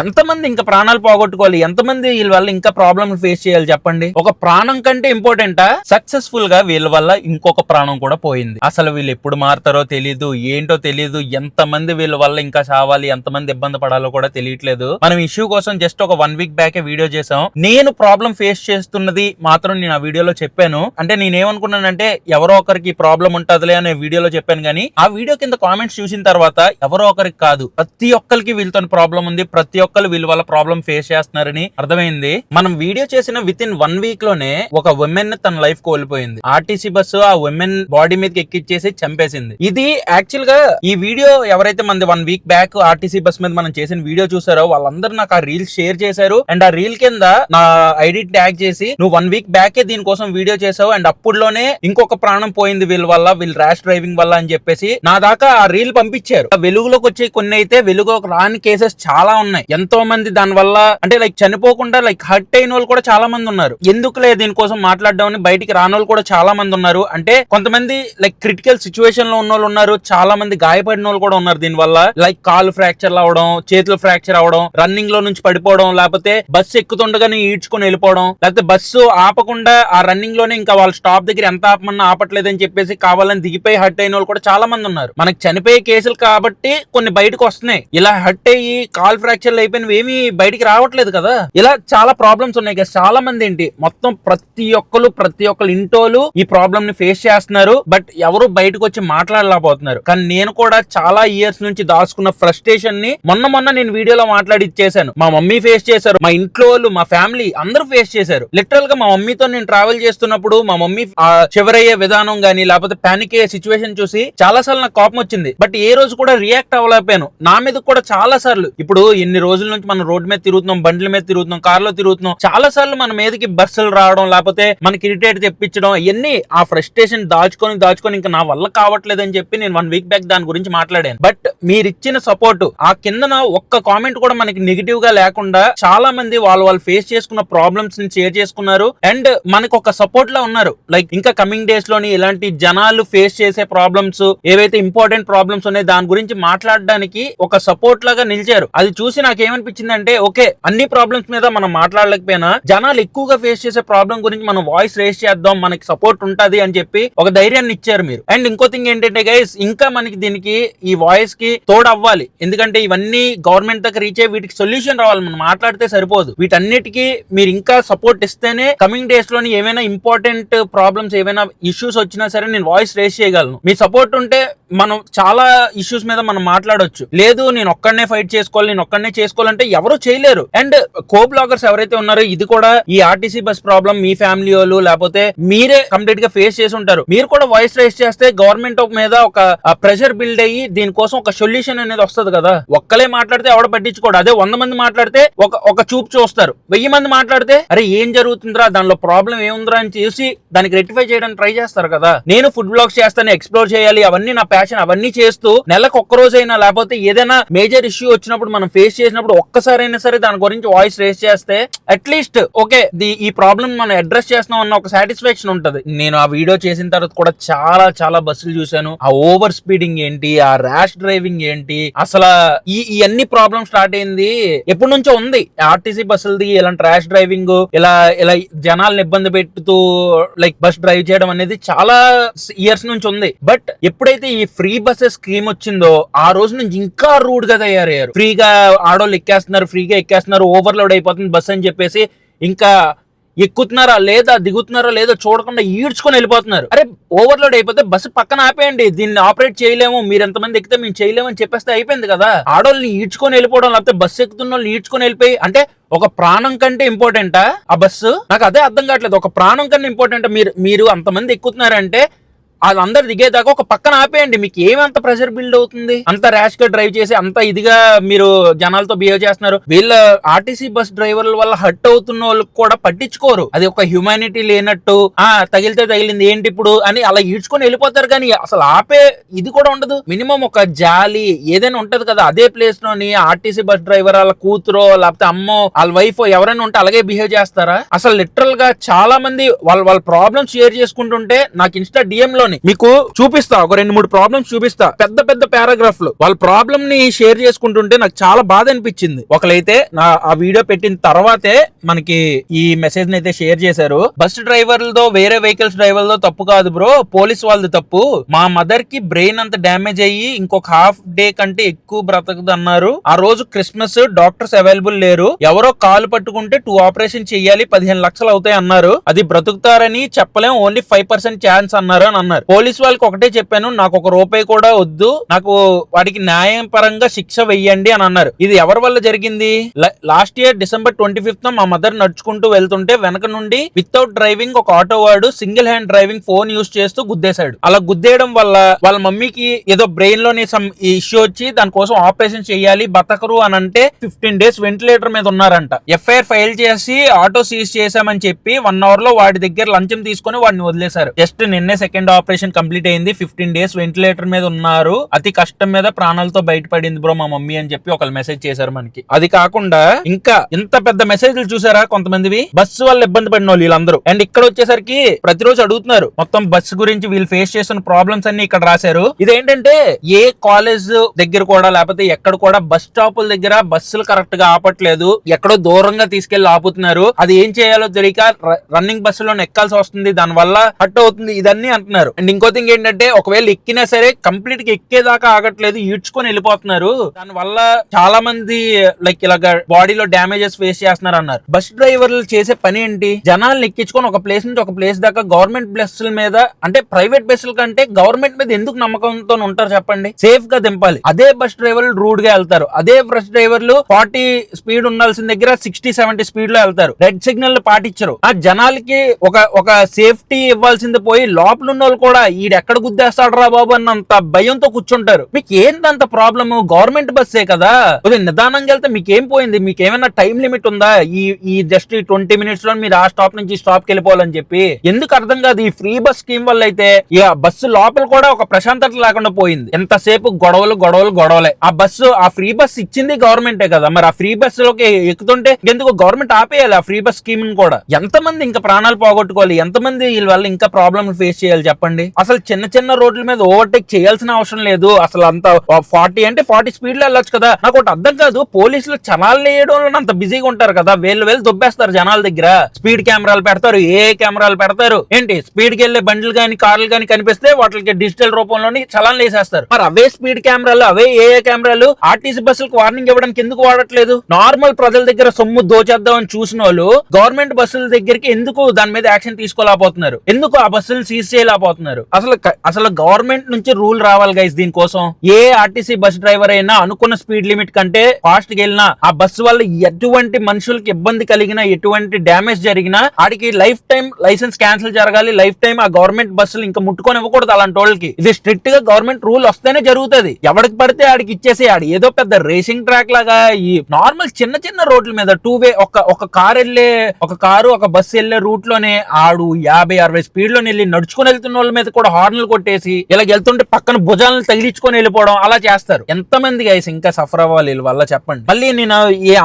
ఎంతమంది ఇంకా ప్రాణాలు పోగొట్టుకోవాలి, ఎంతమంది వీళ్ళ వల్ల ఇంకా ప్రాబ్లమ్ ఫేస్ చేయాలి చెప్పండి. ఒక ప్రాణం కంటే ఇంపార్టెంటా? సక్సెస్ఫుల్ గా వీళ్ళ వల్ల ఇంకొక ప్రాణం కూడా పోయింది. అసలు వీళ్ళు ఎప్పుడు మారుతారో తెలియదు, ఏంటో తెలియదు. ఎంతమంది వీళ్ళ వల్ల ఇంకా చావాలి, ఎంతమంది ఇబ్బంది పడాలో కూడా తెలియట్లేదు. మనం ఇష్యూ కోసం జస్ట్ ఒక 1 వీక్ బ్యాక్ వీడియో చేసాం. నేను ప్రాబ్లం ఫేస్ చేస్తున్నది మాత్రం నేను ఆ వీడియోలో చెప్పాను. అంటే నేనేమనుకున్నానంటే ఎవరో ఒకరికి ప్రాబ్లం ఉంటదిలే అనే వీడియోలో చెప్పాను, కానీ ఆ వీడియో కింద కామెంట్స్ చూసిన తర్వాత ఎవరో ఒకరికి కాదు, ప్రతి ఒక్కరికి వీళ్ళతో ప్రాబ్లం ఉంది, ప్రతి ఒక్కరు వీళ్ళ వల్ల ప్రాబ్లం ఫేస్ చేస్తున్నారని అర్థమైంది. మనం వీడియో చేసిన విత్ ఇన్ 1 వీక్ లోనే ఒక ఉమెన్ తన లైఫ్ కోల్పోయింది. ఆర్టీసీ బస్సు ఆ ఉమెన్ బాడీ మీదకి ఎక్కిచ్చేసి చంపేసింది. ఇది యాక్చువల్ గా ఈ వీడియో ఎవరైతే మనది 1 వీక్ బ్యాక్ ఆర్టీసీ బస్ మీద మనం చేసిన వీడియో చూసారో వాళ్ళందరూ నాకు ఆ రీల్ షేర్ చేశారు. అండ్ ఆ రీల్ కింద నా ఐడి ట్యాగ్ చేసి నువ్వు 1 వీక్ బ్యాకే దీనికోసం వీడియో చేసావు అండ్ అప్పుడులోనే ఇంకొక ప్రాణం పోయింది వీళ్ళ వల్ల, వీళ్ళు ర్యాష్ డ్రైవింగ్ వల్ల అని చెప్పేసి నా దాకా ఆ రీల్ పంపించారు. వెలుగులోకి వచ్చే కొన్ని అయితే వెలుగులోకి రాని కేసెస్ చాలా ఉన్నాయి. ఎంతో మంది దాని వల్ల అంటే లైక్ చనిపోకుండా లైక్ హర్ట్ అయిన వాళ్ళు కూడా చాలా మంది ఉన్నారు. ఎందుకులే దీనికోసం మాట్లాడడం అని బయటికి రాని వాళ్ళు కూడా చాలా మంది ఉన్నారు. అంటే కొంతమంది లైక్ క్రిటికల్ సిచ్యువేషన్ లో ఉన్న వాళ్ళు ఉన్నారు, చాలా మంది గాయపడిన వాళ్ళు కూడా ఉన్నారు. దీని వల్ల లైక్ కాలు ఫ్రాక్చర్ అవడం, చేతులు ఫ్రాక్చర్ అవడం, రన్నింగ్ లో నుంచి పడిపోవడం, లేకపోతే బస్సు ఎక్కుతుండగానే ఈడ్చుకొని వెళ్ళిపోవడం, లేకపోతే బస్సు ఆపకుండా ఆ రన్నింగ్ లోనే ఇంకా వాళ్ళ స్టాప్ దగ్గర ఎంత ఆపమన్నా ఆపట్లేదని చెప్పేసి కావాలని దిగిపోయి హర్ట్ అయిన వాళ్ళు కూడా చాలా మంది ఉన్నారు. మనకి చనిపోయే కేసులు కాబట్టి కొన్ని బయటకు వస్తున్నాయి. ఇలా హర్ట్ అయ్యి కాల్ ఫ్రాక్చర్లు అయిపోయినవి ఏమి బయటికి రావట్లేదు కదా. ఇలా చాలా ప్రాబ్లమ్స్ ఉన్నాయి కదా. చాలా మంది ఏంటి మొత్తం ప్రతి ఒక్కరు ఇంటోలు ఈ ప్రాబ్లమ్ ని ఫేస్ చేస్తున్నారు. బట్ ఎవరు బయటకు వచ్చి మాట్లాడలేకపోతున్నారు. కానీ నేను కూడా చాలా ఇయర్స్ నుంచి దాచుకున్న ఫ్రస్ట్రేషన్ ని మొన్న నేను వీడియోలో మాట్లాడి ఇచ్చేసాను. మా మమ్మీ ఫేస్ చేశారు, మా ఇంట్లో వాళ్ళు, మా ఫ్యామిలీ అందరూ ఫేస్ చేశారు. లిటరల్ గా మా మమ్మీతో నేను ట్రావెల్ చేస్తున్నప్పుడు మా మమ్మీ చివరయ్యే విధానం గానీ లేకపోతే పానిక్ అయ్యే సిచ్యువేషన్ చూసి చాలా సార్లు నాకు కోపం వచ్చింది. బట్ ఏ రోజు కూడా రియాక్ట్ అవ్వలేకపోయాను. నా మీద కూడా చాలా సార్లు ఇప్పుడు ఎన్ని రోజుల నుంచి మనం రోడ్ మీద తిరుగుతున్నాం, బండ్ల మీద తిరుగుతున్నాం, కార్లో తిరుగుతున్నాం, చాలా సార్లు మన మీదకి బస్సులు రావడం లేకపోతే మనకి ఇరిటేట్ తెప్పించడం, ఇవన్నీ ఆ ఫ్రస్ట్రేషన్ దాచుకొని ఇంకా నా వల్ల కావట్లేదని చెప్పి నేను 1 వీక్ బ్యాక్ దాని గురించి మాట్లాడాను. బట్ మీరు ఇచ్చిన సపోర్ట్ ఆ కిందన ఒక్క కామెంట్ కూడా మనకి నెగిటివ్ గా లేకుండా చాలా మంది వాళ్ళు ఫేస్ చేసుకున్న ప్రాబ్లమ్స్ ని షేర్ చేసుకున్నారు అండ్ మనకు ఒక సపోర్ట్ లా ఉన్నారు. లైక్ ఇంకా కమింగ్ డేస్ లోని ఇలాంటి జనాలు ఫేస్ చేసే ప్రాబ్లమ్స్ ఏవైతే ఇంపార్టెంట్ ప్రాబ్లమ్స్ ఉన్నాయో దాని గురించి మాట్లాడడానికి ఒక సపోర్ట్ లాగా నిలిచారు. అది చూసి నాకేమనిపించింది అంటే ఓకే, అన్ని ప్రాబ్లమ్స్ మీద మనం మాట్లాడలేకపోయినా జనాలు ఎక్కువగా ఫేస్ చేసే ప్రాబ్లం గురించి మనం వాయిస్ రేస్ చేద్దాం, మనకి సపోర్ట్ ఉంటది అని చెప్పి ఒక ధైర్యాన్ని ఇచ్చారు మీరు. అండ్ ఇంకో థింగ్ ఏంటంటే గైస్, ఇంకా మనకి దీనికి ఈ వాయిస్ కి తోడు అవ్వాలి. ఎందుకంటే ఇవన్నీ గవర్నమెంట్ దగ్గర రీచ్ అయ్యి వీటికి సొల్యూషన్ రావాలి. మనం మాట్లాడితే సరిపోదు. వీటన్నిటికీ మీరు ఇంకా సపోర్ట్ ఇస్తేనే కమింగ్ డేస్ లోని ఏమైనా ఇంపార్టెంట్ ప్రాబ్లమ్స్ ఏమైనా ఇష్యూస్ వచ్చినా సరే నేను వాయిస్ రేస్ చేయగలను. మీ సపోర్ట్ ఉంటే మనం చాలా ఇష్యూస్ మీద మనం మాట్లాడొచ్చు. లేదు నేను ఒక్కడనే ఫైట్ చేసుకోవాలి, నేను ఒక్కడనే చేసుకోవాలంటే ఎవరు చేయలేరు. అండ్ కో బ్లాగర్స్ ఎవరైతే ఉన్నారో ఇది కూడా ఈ ఆర్టీసీ బస్ ప్రాబ్లం మీ ఫ్యామిలీ వాళ్ళు లేకపోతే మీరే కంప్లీట్ గా ఫేస్ చేసి ఉంటారు. మీరు కూడా వాయిస్ రైస్ చేస్తే గవర్నమెంట్ మీద ఒక ప్రెషర్ బిల్డ్ అయ్యి దీనికోసం ఒక సొల్యూషన్ అనేది వస్తుంది కదా. ఒక్కలే మాట్లాడితే ఎవడ పట్టించుకోడు. అదే 100 మంది మాట్లాడితే ఒక చూపు చూస్తారు. 1000 మంది మాట్లాడితే అరే ఏం జరుగుతుందిరా, దానిలో ప్రాబ్లం ఏముందిరా అని చూసి దానికి రెక్టిఫై చేయడానికి ట్రై చేస్తారు కదా. నేను ఫుడ్ బ్లాగ్స్ చేస్తాను, ఎక్స్ప్లోర్ చేయాలి, అవన్నీ నా ప్యాషన్. అవన్నీ చేస్తూ నెలకు ఒక్క రోజైనా లేకపోతే ఏదైనా మేజర్ ఇష్యూ వచ్చినప్పుడు మనం ఫేస్ చేసినప్పుడు ఒక్కసారైనా సరే దాని గురించి వాయిస్ రేస్ చేస్తే అట్లీస్ట్ ఓకే ఈ ప్రాబ్లం మనం అడ్రస్ చేస్తున్నాం అన్న ఒక సాటిస్ఫాక్షన్ ఉంటది. నేను ఆ వీడియో చేసిన తర్వాత కూడా చాలా బస్సులు చూశాను. ఆ ఓవర్ స్పీడింగ్ ఏంటి, ఆ ర్యాష్ డ్రైవింగ్ ఏంటి, అసలు ఈ అన్ని ప్రాబ్లమ్ స్టార్ట్ అయింది ఎప్పటి నుంచో ఉంది. ఆర్టీసీ బస్సులది ఇలాంటి ర్యాష్ డ్రైవింగ్ ఇలా జనాలను ఇబ్బంది పెట్టుతూ లైక్ బస్ డ్రైవ్ చేయడం అనేది చాలా ఇయర్స్ నుంచి ఉంది. బట్ ఎప్పుడైతే ఈ ఫ్రీ బస్సెస్ స్కీమ్ వచ్చిందో ఆ రోజు నుంచి ఇంకా రూడ్ గా తయారయ్యారు. ఫ్రీగా ఆడోళ్ళు ఎక్కేస్తున్నారు, ఫ్రీగా ఎక్కేస్తున్నారు, ఓవర్లోడ్ అయిపోతుంది బస్ అని చెప్పేసి ఇంకా ఎక్కుతున్నారా లేదా దిగుతున్నారా లేదో చూడకుండా ఈడ్చుకొని వెళ్ళిపోతున్నారు. అరే ఓవర్లోడ్ అయిపోతే బస్సు పక్కన ఆపేయండి, దీన్ని ఆపరేట్ చేయలేము, మీరు ఎంతమంది ఎక్కితే మేము చేయలేము అని చెప్పేస్తే అయిపోయింది కదా. ఆడోళ్ళని ఈడ్చుకొని వెళ్ళిపోవడం లేకపోతే బస్సు ఎక్కుతున్న వాళ్ళని ఈడ్చుకొని వెళ్ళిపోయి అంటే ఒక ప్రాణం కంటే ఇంపార్టెంటా ఆ బస్సు? నాకు అదే అర్థం కావట్లేదు. ఒక ప్రాణం కంటే ఇంపార్టెంట్ మీరు అంతమంది ఎక్కుతున్నారంటే వాళ్ళందరు దిగేదాకా ఒక పక్కన ఆపేయండి. మీకు ఏమంత ప్రెషర్ బిల్డ్ అవుతుంది? అంత ర్యాష్ గా డ్రైవ్ చేసి అంత ఇదిగా మీరు జనాలతో బిహేవ్ చేస్తున్నారు. వీళ్ళ ఆర్టీసీ బస్ డ్రైవర్ల వల్ల హర్ట్ అవుతున్న వాళ్ళకి కూడా పట్టించుకోరు. అది ఒక హ్యూమానిటీ లేనట్టు తగిలితే తగిలింది ఏంటి ఇప్పుడు అని అలా ఈడ్చుకొని వెళ్ళిపోతారు. కానీ అసలు ఆపే ఇది కూడా ఉండదు. మినిమం ఒక జాలి ఏదైనా ఉంటది కదా. అదే ప్లేస్ లోని ఆర్టీసీ బస్ డ్రైవర్ వాళ్ళ కూతురో లేకపోతే అమ్మో వాళ్ళ వైఫ్ ఎవరైనా ఉంటే అలాగే బిహేవ్ చేస్తారా? అసలు లిటరల్ గా చాలా మంది వాళ్ళ ప్రాబ్లమ్స్ షేర్ చేసుకుంటుంటే నాకు ఇన్స్టా డిఎం లో అని మీకు చూపిస్తా, ఒక 2-3 ప్రాబ్లమ్స్ చూపిస్తా, పెద్ద పెద్ద పారాగ్రాఫ్ లు. వాళ్ళ ప్రాబ్లమ్ ని షేర్ చేసుకుంటుంటే నాకు చాలా బాధ అనిపించింది. ఒకలైతే ఆ వీడియో పెట్టిన తర్వాతే మనకి ఈ మెసేజ్ ని అయితే షేర్ చేశారు. బస్ డ్రైవర్లతో వేరే వెహికల్స్ డ్రైవర్లతో తప్పు కాదు బ్రో, పోలీస్ వాళ్ళది తప్పు. మా మదర్ కి బ్రెయిన్ అంత డ్యామేజ్ అయ్యి ఇంకొక హాఫ్ డే కంటే ఎక్కువ బ్రతకదు అన్నారు. ఆ రోజు క్రిస్మస్, డాక్టర్స్ అవైలబుల్ లేరు, ఎవరో కాలు పట్టుకుంటే 2 ఆపరేషన్ చెయ్యాలి, 15 లక్షలు అవుతాయి అన్నారు. అది బ్రతుకుతారని చెప్పలేం, ఓన్లీ 5% ఛాన్స్ అన్నారు అని అన్నారు. పోలీస్ వాళ్ళకి ఒకటే చెప్పాను, నాకు 1 రూపాయి కూడా వద్దు, నాకు వాడికి న్యాయం పరంగా శిక్ష వెయ్యండి అని అన్నారు. ఇది ఎవరి వల్ల జరిగింది? లాస్ట్ ఇయర్ December 25th మా మదర్ నడుచుకుంటూ వెళ్తుంటే వెనక నుండి వితౌట్ డ్రైవింగ్ ఒక ఆటో వాడు single hand driving phone use చేస్తూ గుద్దేశాడు. అలా గుద్దేయడం వల్ల వాళ్ళ మమ్మీకి ఏదో బ్రెయిన్ లోని సమ్ ఇష్యూ వచ్చి దానికోసం ఆపరేషన్ చేయాలి, బతకరు అని అంటే 15 days వెంటిలేటర్ మీద ఉన్నారంట. ఎఫ్ఐఆర్ ఫైల్ చేసి ఆటో సీజ్ చేశామని చెప్పి 1 hour లో వాడి దగ్గర లంచం తీసుకుని వాడిని వదిలేశారు. జస్ట్ నిన్నే 2nd ఆపరేషన్ కంప్లీట్ అయింది, 15 days వెంటిలేటర్ మీద ఉన్నారు, అతి కష్టం మీద ప్రాణాలతో బయటపడింది బ్రో మా మమ్మీ అని చెప్పి ఒకళ్ళు మెసేజ్ చేశారు మనకి. అది కాకుండా ఇంకా ఇంత పెద్ద మెసేజ్లు చూసారా కొంతమందివి, బస్సు వల్ల ఇబ్బంది పడిన వాళ్ళు వీళ్ళందరూ. అండ్ ఇక్కడ వచ్చేసరికి ప్రతిరోజు అడుగుతున్నారు మొత్తం బస్సు గురించి, వీళ్ళు ఫేస్ చేస్తున్న ప్రాబ్లమ్స్ అన్ని ఇక్కడ రాశారు. ఇదేంటంటే ఏ కాలేజ్ దగ్గర కూడా లేకపోతే ఎక్కడ కూడా బస్ స్టాపుల దగ్గర బస్సులు కరెక్ట్ గా ఆపట్లేదు, ఎక్కడో దూరంగా తీసుకెళ్లి ఆపుతున్నారు. అది ఏం చేయాలో తెలియక రన్నింగ్ బస్సులో ఎక్కాల్సి వస్తుంది, దాని వల్ల హట్ అవుతుంది, ఇదన్నీ అంటున్నారు. అండ్ ఇంకో థింగ్ ఏంటంటే ఒకవేళ ఎక్కినా సరే కంప్లీట్ గా ఎక్కేదాకా ఆగట్లేదు, ఈడ్చుకొని వెళ్ళిపోతున్నారు. దాని వల్ల చాలా మంది లైక్ ఇలాగ బాడీలో డ్యామేజెస్ ఫేస్ చేస్తున్నారు అన్నారు. బస్ డ్రైవర్లు చేసే పని ఏంటి? జనాలను ఎక్కించుకొని ఒక ప్లేస్ నుంచి ఒక ప్లేస్ దాకా గవర్నమెంట్ బస్సుల మీద, అంటే ప్రైవేట్ బస్సుల కంటే గవర్నమెంట్ మీద ఎందుకు నమ్మకంతో ఉంటారు చెప్పండి? సేఫ్ గా దింపాలి. అదే బస్ డ్రైవర్లు రూడ్ గా వెళ్తారు, అదే బస్ డ్రైవర్లు 40 స్పీడ్ ఉండాల్సిన దగ్గర 60-70 స్పీడ్ లో వెళ్తారు, రెడ్ సిగ్నల్ పాటించరు. ఆ జనాలకి ఒక సేఫ్టీ ఇవ్వాల్సింది పోయి లోపల ఉన్న వాళ్ళు కూడా ఈడెక్కడ గుద్దేస్తాడు రా బాబు అన్నంత భయంతో కూర్చుంటారు. మీకు ఏంటంత ప్రాబ్లమ్? గవర్నమెంట్ బస్సే కదా, నిదానంగా వెళ్తే మీకేం పోయింది? మీకు ఏమైనా టైం లిమిట్ ఉందా? ఈ జస్ట్ 20 minutes లో మీరు ఆ స్టాప్ నుంచి స్టాప్ కి వెళ్ళిపోవాలని చెప్పి ఎందుకు అర్థం కాదు. ఈ ఫ్రీ బస్ స్కీమ్ వల్ల అయితే ఇక బస్సు లోపల కూడా ఒక ప్రశాంతత లేకుండా పోయింది. ఎంతసేపు గొడవలే. ఆ ఫ్రీ బస్ ఇచ్చింది గవర్నమెంటే కదా, మరి ఆ ఫ్రీ బస్ లోకి ఎక్కుతుంటే ఎందుకు గవర్నమెంట్ ఆపేయాలి ఆ ఫ్రీ బస్ స్కీమ్ కూడా? ఎంతమంది ఇంకా ప్రాణాలు పోగొట్టుకోవాలి, ఎంతమంది వీళ్ళ వల్ల ఇంకా ప్రాబ్లమ్ ఫేస్ చేయాలి చెప్పండి? అసలు చిన్న రోడ్ల మీద ఓవర్టేక్ చేయాల్సిన అవసరం లేదు, అసలు అంత 40 అంటే 40 స్పీడ్ లో వెళ్ళొచ్చు కదా. నాకు ఒకటి అర్థం కాదు, పోలీసులు చలాలు వేయడంలో అంత బిజీగా ఉంటారు కదా, వేలు దొబ్బేస్తారు జనాల దగ్గర, స్పీడ్ కెమెరాలు పెడతారు, ఏ కెమెరాలు పెడతారు ఏంటి, స్పీడ్ కి వెళ్లే బండ్లు గాని కార్లు గాని కనిపిస్తే వాటికి డిజిటల్ రూపంలోని చలాన్లు వేసేస్తారు. మరి అవే స్పీడ్ కెమెరాలు, అవే ఏ కెమెరాలు ఆర్టీసీ బస్సులకు వార్నింగ్ ఇవ్వడానికి ఎందుకు వాడట్లేదు? నార్మల్ ప్రజల దగ్గర సొమ్ము దోచేద్దామని చూసిన వాళ్ళు గవర్నమెంట్ బస్సుల దగ్గరికి ఎందుకు దాని మీద యాక్షన్ తీసుకోలేకపోతున్నారు? ఎందుకు ఆ బస్సులు సీజ్ చేయలేకపోతున్నారు? అసలు గవర్నమెంట్ నుంచి రూల్ రావాలి గైస్ దీనికోసం. ఏ ఆర్టీసీ బస్ డ్రైవర్ అయినా అనుకున్న స్పీడ్ లిమిట్ కంటే ఫాస్ట్ గా వెళ్ళినా ఆ బస్సు వల్ల ఎటువంటి మనుషులకి ఇబ్బంది కలిగినా, ఎటువంటి డ్యామేజ్ జరిగినా ఆడికి లైఫ్ టైం లైసెన్స్ క్యాన్సిల్ జరగాలి, లైఫ్ టైం ఆ గవర్నమెంట్ బస్సులు ఇంకా ముట్టుకొని ఇవ్వకూడదు అలాంటి వాళ్ళకి. ఇది స్ట్రిక్ట్ గా గవర్నమెంట్ రూల్ వస్తేనే జరుగుతుంది. ఎవరికి పడితే ఆడికి ఇచ్చేసి ఆడి ఏదో పెద్ద రేసింగ్ ట్రాక్ లాగా ఈ నార్మల్ చిన్న రోడ్ల మీద 2 వే ఒక కారు ఒక బస్సు వెళ్లే రూట్ లోనే ఆడు 50-60 స్పీడ్ లో వెళ్ళి నడుచుకుని వెళ్తున్న వాళ్ళ మీద కూడా హార్న్లు కొట్టేసి ఇలా వెళ్తుంటే పక్కన భుజాలను తగిలించుకొని వెళ్ళిపోవడం అలా చేస్తారు. ఎంతమంది గైస్ ఇంకా సఫర్ అవ్వాలి వీళ్ళ వల్ల చెప్పండి? మళ్ళీ నేను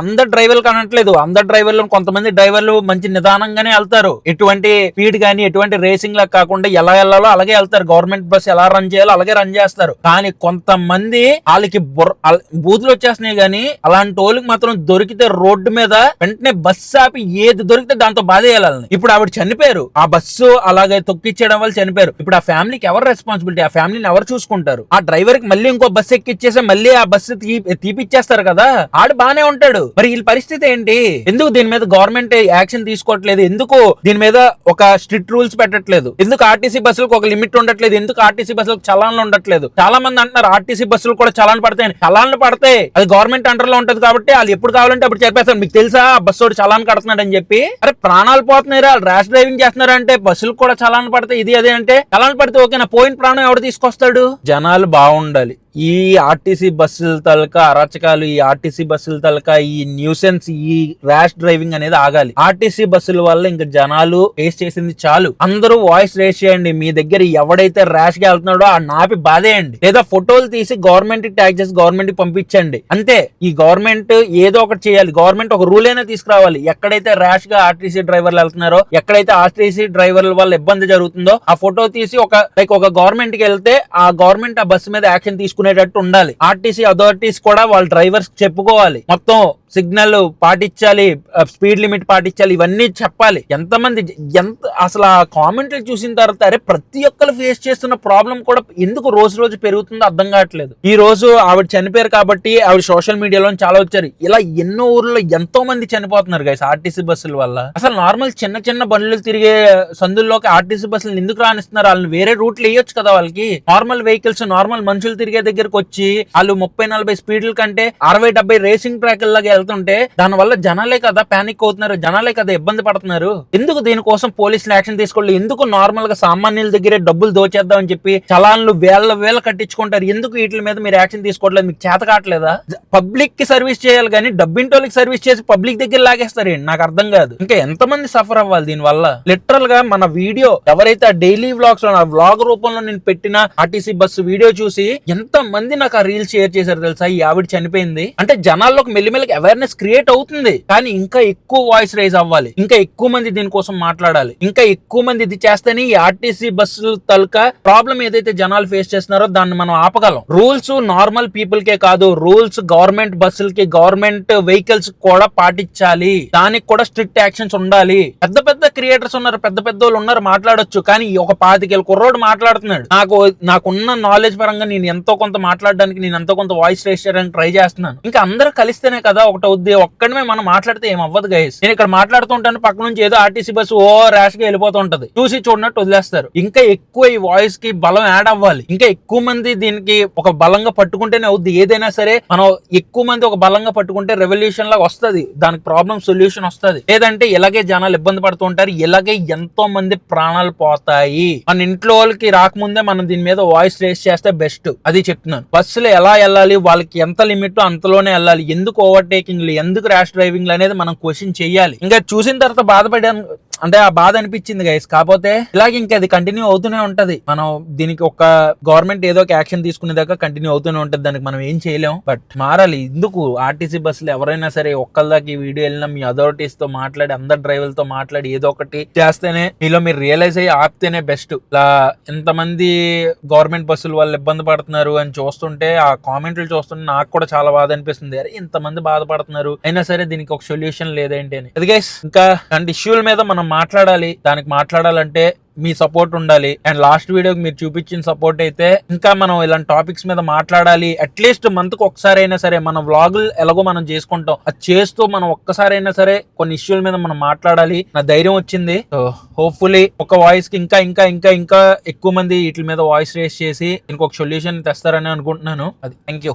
అందరు డ్రైవర్లు అనట్లేదు, అందరు డ్రైవర్లు కొంతమంది డ్రైవర్లు మంచి నిదానంగానే వెళ్తారు, ఎటువంటి స్పీడ్ గానీ ఎటువంటి రేసింగ్ లా కాకుండా ఎలా వెళ్ళాలో అలాగే వెళ్తారు, గవర్నమెంట్ బస్ ఎలా రన్ చేయాలో అలాగే రన్ చేస్తారు. కానీ కొంతమంది వాళ్ళకి బూతులు వచ్చేస్తున్నాయి గానీ అలాంటి వాళ్ళకి మాత్రం దొరికితే రోడ్డు మీద వెంటనే బస్సు ఆపి ఏది దొరికితే దాంతో బాధేయాలని. ఇప్పుడు ఆవిడ చనిపోయారు, ఆ బస్సు అలాగే తొక్కిచ్చేయడం వల్ల చనిపోయారు. ఇప్పుడు ఆ ఫ్యామిలీకి ఎవరు రెస్పాన్సిబిలిటీ? ఆ ఫ్యామిలీని ఎవరు చూసుకుంటారు? ఆ డ్రైవర్ కి మళ్ళీ ఇంకో బస్సు ఎక్కిచ్చేసి మళ్ళీ ఆ బస్సు తీపిచ్చేస్తారు కదా, ఆడు బానే ఉంటాడు. మరి వీళ్ళ పరిస్థితి ఏంటి? ఎందుకు దీని మీద గవర్నమెంట్ యాక్షన్ తీసుకోవట్లేదు? ఎందుకు దీని మీద ఒక స్ట్రిక్ట్ రూల్స్ పెట్టట్లేదు? ఎందుకు ఆర్టీసీ బస్సులకు ఒక లిమిట్ ఉండట్లేదు? ఎందుకు ఆర్టీసీ బస్సులకు చలాన్లు ఉండట్లేదు? చాలా మంది అంటున్నారు ఆర్టీసీ బస్సులు కూడా చలాన్లు పడతాయి. చలాన్లు పడతాయి, అది గవర్నమెంట్ అండర్ లో ఉంటది కాబట్టి వాళ్ళు ఎప్పుడు కావాలంటే అప్పుడు చెప్పేస్తారు. మీకు తెలుసా బస్సు చలాన్ కడుతున్నాడు అని చెప్పి? అరే ప్రాణాలు పోతున్నారా, ర్యాష్ డ్రైవింగ్ చేస్తున్నారంటే బస్సులకు కూడా చలాన్లు పడతాయి, ఇది అదే అంటే చలాన్లు పడితే ఓకేనా, పోయిన ప్రాణం ఎవడు తీసుకొస్తాడు? జనాలు బాగుండాలి. ఈ ఆర్టీసీ బస్సుల తలక అరాచకాలు, ఈ ఆర్టీసీ బస్సుల తలక ఈ న్యూసెన్స్, ఈ ర్యాష్ డ్రైవింగ్ అనేది ఆగాలి. ఆర్టీసీ బస్సుల వల్ల ఇంకా జనాలు ఫేస్ చేసింది చాలు. అందరూ వాయిస్ రేస్ చేయండి. మీ దగ్గర ఎవడైతే ర్యాష్ గా వెళ్తున్నాడో ఆ నాపి బాధేయండి, లేదా ఫోటోలు తీసి గవర్నమెంట్ కి ట్యాగ్ చేసి గవర్నమెంట్ కి పంపించండి. అంతే. ఈ గవర్నమెంట్ ఏదో ఒకటి చేయాలి. గవర్నమెంట్ ఒక రూల్ అయినా తీసుకురావాలి. ఎక్కడైతే ర్యాష్ గా ఆర్టీసీ డ్రైవర్లు వెళ్తున్నారో, ఎక్కడైతే ఆర్టీసీ డ్రైవర్ల వల్ల ఇబ్బంది జరుగుతుందో ఆ ఫోటో తీసి ఒక గవర్నమెంట్ కి వెళ్తే ఆ గవర్నమెంట్ ఆ బస్సు మీద యాక్షన్ తీసుకునేటట్టు ఉండాలి. ఆర్టీసీ అథారిటీస్ కూడా వాళ్ళ డ్రైవర్స్ చెప్పుకోవాలి. మొత్తం సిగ్నల్ పాటించాలి, స్పీడ్ లిమిట్ పాటించాలి, ఇవన్నీ చెప్పాలి. ఎంతమంది అసలు ఆ కామెంట్లు చూసిన తర్వాత అరే ప్రతి ఒక్కరు ఫేస్ చేస్తున్న ప్రాబ్లం కూడా ఎందుకు రోజు రోజు పెరుగుతుందో అర్థం కావట్లేదు. ఈ రోజు ఆవిడ చనిపోయారు కాబట్టి ఆవిడ సోషల్ మీడియాలో చాలా వచ్చారు. ఇలా ఎన్నో ఊర్లో ఎంతో మంది చనిపోతున్నారు గైస్ ఆర్టీసీ బస్సుల వల్ల. అసలు నార్మల్ చిన్న చిన్న బండ్లు తిరిగే సందుల్లోకి ఆర్టీసీ బస్సులు ఎందుకు రానిస్తున్నారు? వాళ్ళని వేరే రూట్లు వేయొచ్చు కదా. వాళ్ళకి నార్మల్ వెహికల్స్, నార్మల్ మనుషులు తిరిగే దగ్గరకు వచ్చి వాళ్ళు 30-40 స్పీడ్ల కంటే 60-70 రేసింగ్ ట్రాక్ లాగా వెళ్తుంటే దాని వల్ల జనాలే కదా పానిక్ అవుతున్నారు, జనాలే కదా ఇబ్బంది పడుతున్నారు. ఎందుకు దీనికోసం పోలీసులు యాక్షన్ తీసుకోవాలి? ఎందుకు నార్మల్ గా సామాన్యుల దగ్గరే డబ్బులు దోచేద్దాం అని చెప్పి చలాన్లు వేల కట్టించుకుంటారు? ఎందుకు వీటి మీద మీరు యాక్షన్ తీసుకోవట్లేదు? మీకు చేత కావట్లేదా? పబ్లిక్ కి సర్వీస్ చేయాలి కానీ డబ్బింటోళ్ళకి సర్వీస్ చేసి పబ్లిక్ దగ్గర లాగేస్తారేంటి? నాకు అర్థం కాదు. ఇంకా ఎంతమంది సఫర్ అవ్వాలి దీని వల్ల? లిటరల్ గా మన వీడియో ఎవరైతే డైలీ వ్లాగ్స్ లో వ్లాగ్ రూపంలో నేను పెట్టిన ఆర్టీసీ బస్సు వీడియో చూసి ఎంత మంది నాకు ఆ రీల్స్ షేర్ చేశారు తెలుసా? ఈ ఆవిడ చనిపోయింది అంటే జనాల్లోకి మెల్లిమెల్లిగా అవేర్నెస్ క్రియేట్ అవుతుంది, కానీ ఇంకా ఎక్కువ వాయిస్ రైజ్ అవ్వాలి, ఇంకా ఎక్కువ మంది దీనికోసం మాట్లాడాలి, ఇంకా ఎక్కువ మంది ఇది చేస్తేనే ఈ ఆర్టీసీ బస్సుల తలక ప్రాబ్లం ఏదైతే జనాలు ఫేస్ చేస్తున్నారో దాన్ని మనం ఆపగలం. రూల్స్ నార్మల్ పీపుల్ కే కాదు, రూల్స్ గవర్నమెంట్ బస్సులకి, గవర్నమెంట్ వెహికల్స్ కూడా పాటించాలి. దానికి కూడా స్ట్రిక్ట్ యాక్షన్స్ ఉండాలి. పెద్ద పెద్ద క్రియేటర్స్ ఉన్నారు, పెద్ద పెద్ద వాళ్ళు ఉన్నారు, మాట్లాడొచ్చు. కానీ ఒక 25 కుర్రోడు మాట్లాడుతున్నాడు. నాకున్న నాలెడ్జ్ పరంగా నేను ఎంతో కొంత మాట్లాడడానికి, నేను ఎంతో కొంత వాయిస్ రేస్ చేయడానికి ట్రై చేస్తున్నాను. ఇంకా అందరూ కలిస్తేనే కదా ఒకటి అవుద్ది. ఒక్కడమే మనం మాట్లాడితే ఏం అవ్వదు గైస్. నేను ఇక్కడ మాట్లాడుతుంటాను, పక్క నుంచి ఏదో ఆర్టీసీ బస్సు ర్యాష్ గా వెళ్ళిపోతూ ఉంటది, చూసి చూడనట్టు వదిలేస్తారు. ఇంకా ఎక్కువ ఈ వాయిస్ కి బలం యాడ్ అవ్వాలి. ఇంకా ఎక్కువ మంది దీనికి ఒక బలంగా పట్టుకుంటేనే అవుద్ది. ఏదైనా సరే మనం ఎక్కువ మంది ఒక బలంగా పట్టుకుంటే రెవల్యూషన్ లాగా వస్తుంది, దానికి ప్రాబ్లం సొల్యూషన్ వస్తుంది. లేదంటే ఇలాగే జనాలు ఇబ్బంది పడుతూ ఉంటారు, ఇలాగే ఎంతో మంది ప్రాణాలు పోతాయి. మన ఇంట్లో వాళ్ళకి రాకముందే మనం దీని మీద వాయిస్ రేస్ చేస్తే బెస్ట్. అది చెప్తున్నాను. బస్సులు ఎలా వెళ్ళాలి, వాళ్ళకి ఎంత లిమిట్ అంతలోనే వెళ్ళాలి. ఎందుకు ఓవర్టేకింగ్లు, ఎందుకు ర్యాష్ డ్రైవింగ్ అనేది మనం క్వశ్చన్ చెయ్యాలి. ఇంకా చూసిన తర్వాత బాధపడాను, అంటే ఆ బాధ అనిపించింది గైస్. కాకపోతే ఇలాగే ఇంకా అది కంటిన్యూ అవుతూనే ఉంటది. మనం దీనికి ఒక గవర్నమెంట్ ఏదో ఒక యాక్షన్ తీసుకునేదాకా కంటిన్యూ అవుతూనే ఉంటది. దానికి మనం ఏం చేయలేం, బట్ మారాలి. ఎందుకు ఆర్టీసీ బస్సులు ఎవరైనా సరే ఒక్కళ్ళదాకా ఈ వీడియో వెళ్ళినా మీ అథారిటీస్ తో మాట్లాడి, అందరు డ్రైవర్లతో మాట్లాడి ఏదో ఒకటి చేస్తేనే, మీలో మీరు రియలైజ్ అయ్యి ఆపితేనే బెస్ట్. ఇలా ఎంతమంది గవర్నమెంట్ బస్సులు వాళ్ళు ఇబ్బంది పడుతున్నారు అని చూస్తుంటే, ఆ కామెంట్లు చూస్తుంటే నాకు కూడా చాలా బాధ అనిపిస్తుంది. అరే ఇంతమంది బాధపడుతున్నారు, అయినా సరే దీనికి ఒక సొల్యూషన్ లేదేంటి అని. అది గైస్, ఇంకా అలాంటి ఇష్యూల మీద మనం మాట్లాడాలి. దానికి మాట్లాడాలంటే మీ సపోర్ట్ ఉండాలి. అండ్ లాస్ట్ వీడియోకి మీరు చూపించిన సపోర్ట్ అయితే ఇంకా మనం ఇలాంటి టాపిక్స్ మీద మాట్లాడాలి. అట్లీస్ట్ మంత్ కు ఒక్కసారి అయినా సరే మన వ్లాగులు ఎలాగో మనం చేసుకుంటాం, అది చేస్తూ మనం ఒక్కసారి అయినా సరే కొన్ని ఇష్యూల మీద మనం మాట్లాడాలి. నా ధైర్యం వచ్చింది. సో హోప్ఫుల్లీ ఒక వాయిస్ కి ఇంకా ఇంకా ఇంకా ఇంకా ఎక్కువ మంది వీటి మీద వాయిస్ రేస్ చేసి ఇంకొక సొల్యూషన్ తెస్తారని అనుకుంటున్నాను. అది థ్యాంక్ యూ.